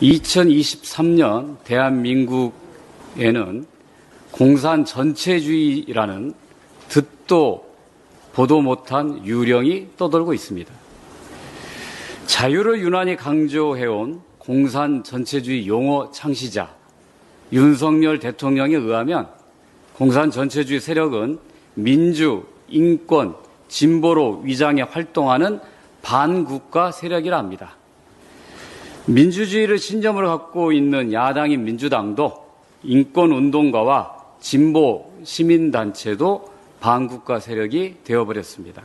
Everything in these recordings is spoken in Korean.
2023년 대한민국에는 공산 전체주의라는 듣도 보도 못한 유령이 떠돌고 있습니다. 자유를 유난히 강조해온 공산 전체주의 용어 창시자 윤석열 대통령에 의하면 공산 전체주의 세력은 민주, 인권, 진보로 위장해 활동하는 반국가 세력이라 합니다. 민주주의를 신념으로 갖고 있는 야당인 민주당도 인권운동가와 진보 시민단체도 반국가 세력이 되어버렸습니다.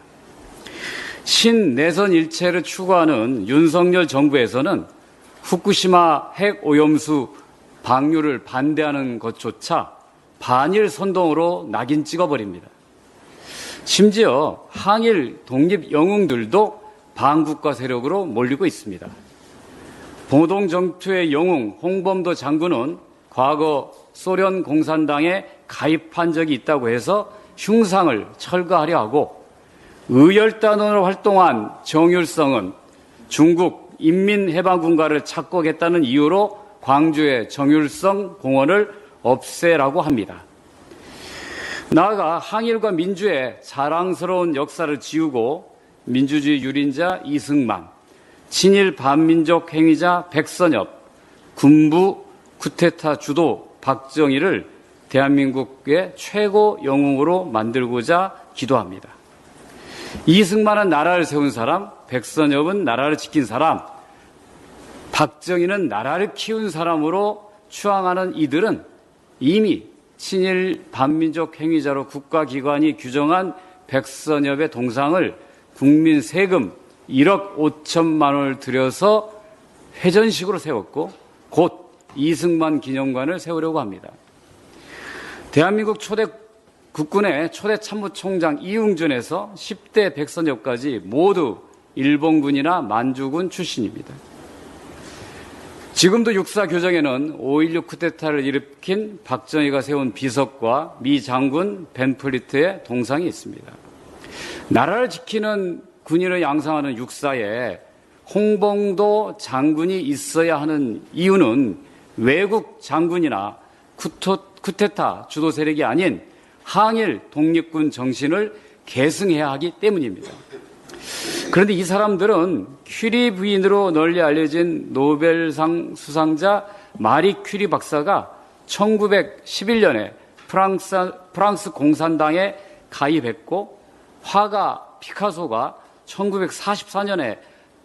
신내선 일체를 추구하는 윤석열 정부에서는 후쿠시마 핵오염수 방류를 반대하는 것조차 반일 선동으로 낙인 찍어버립니다. 심지어 항일 독립영웅들도 반국가 세력으로 몰리고 있습니다. 보동정투의 영웅 홍범도 장군은 과거 소련 공산당에 가입한 적이 있다고 해서 흉상을 철거하려 하고, 의열단원으로 활동한 정율성은 중국 인민해방군가를 착곡했다는 이유로 광주의 정율성 공원을 없애라고 합니다. 나아가 항일과 민주의 자랑스러운 역사를 지우고 민주주의 유린자 이승만, 친일 반민족 행위자 백선엽, 군부 쿠데타 주도 박정희를 대한민국의 최고 영웅으로 만들고자 기도합니다. 이승만은 나라를 세운 사람, 백선엽은 나라를 지킨 사람, 박정희는 나라를 키운 사람으로 추앙하는 이들은 이미 친일 반민족 행위자로 국가기관이 규정한 백선엽의 동상을 국민 세금 1억 5천만 원을 들여서 회전식으로 세웠고 곧 이승만 기념관을 세우려고 합니다. 대한민국 초대 국군의 초대 참모총장 이웅준에서 10대 백선엽까지 모두 일본군이나 만주군 출신입니다. 지금도 육사 교정에는 5.16 쿠데타를 일으킨 박정희가 세운 비석과 미 장군 벤플리트의 동상이 있습니다. 나라를 지키는 군인을 양성하는 육사에 홍범도 장군이 있어야 하는 이유는 외국 장군이나 쿠데타 주도 세력이 아닌 항일 독립군 정신을 계승해야 하기 때문입니다. 그런데 이 사람들은 큐리 부인으로 널리 알려진 노벨상 수상자 마리 큐리 박사가 1911년에 프랑스 공산당에 가입했고, 화가 피카소가 1944년에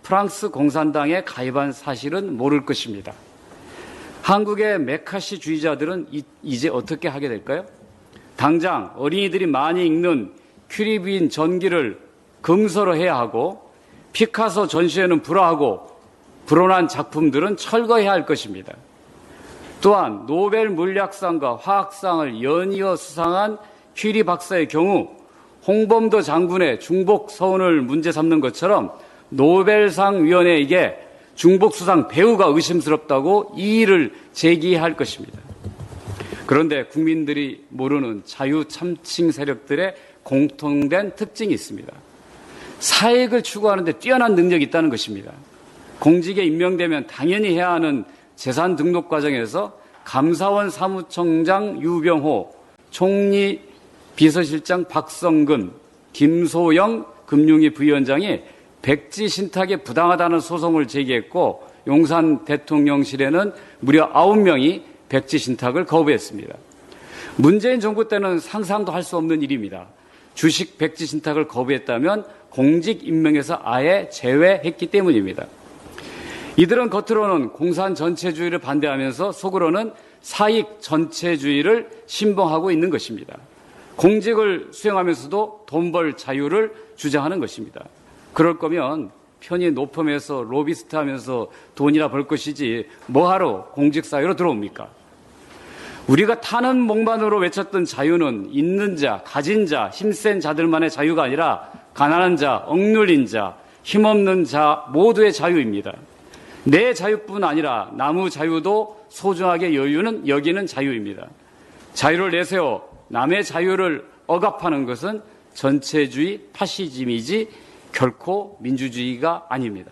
프랑스 공산당에 가입한 사실은 모를 것입니다. 한국의 메카시 주의자들은 이제 어떻게 하게 될까요? 당장 어린이들이 많이 읽는 큐리 부인 전기를 금서로해야 하고, 피카소 전시회는 불허하고, 불온한 작품들은 철거해야 할 것입니다. 또한 노벨 물리학상과 화학상을 연이어 수상한 큐리 박사의 경우 홍범도 장군의 중복 서운을 문제 삼는 것처럼 노벨상 위원회에게 중복 수상 배우가 의심스럽다고 이의를 제기할 것입니다. 그런데 국민들이 모르는 자유 참칭 세력들의 공통된 특징이 있습니다. 사익을 추구하는데 뛰어난 능력이 있다는 것입니다. 공직에 임명되면 당연히 해야 하는 재산 등록 과정에서 감사원 사무총장 유병호, 총리 비서실장 박성근, 김소영 금융위 부위원장이 백지 신탁에 부당하다는 소송을 제기했고, 용산 대통령실에는 무려 9명이 백지 신탁을 거부했습니다. 문재인 정부 때는 상상도 할 수 없는 일입니다. 주식 백지 신탁을 거부했다면 공직 임명에서 아예 제외했기 때문입니다. 이들은 겉으로는 공산 전체주의를 반대하면서 속으로는 사익 전체주의를 신봉하고 있는 것입니다. 공직을 수행하면서도 돈 벌 자유를 주장하는 것입니다. 그럴 거면 편히 노펌에서 로비스트 하면서 돈이나 벌 것이지 뭐하러 공직사회로 들어옵니까? 우리가 타는 목만으로 외쳤던 자유는 있는 자, 가진 자, 힘센 자들만의 자유가 아니라 가난한 자, 억눌린 자, 힘없는 자 모두의 자유입니다. 내 자유뿐 아니라 남의 자유도 소중하게 여기는 자유입니다. 자유를 내세워 남의 자유를 억압하는 것은 전체주의 파시즘이지 결코 민주주의가 아닙니다.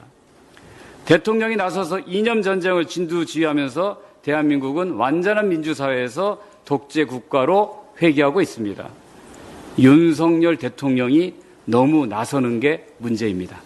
대통령이 나서서 이념 전쟁을 진두지휘하면서 대한민국은 완전한 민주사회에서 독재 국가로 회귀하고 있습니다. 윤석열 대통령이 너무 나서는 게 문제입니다.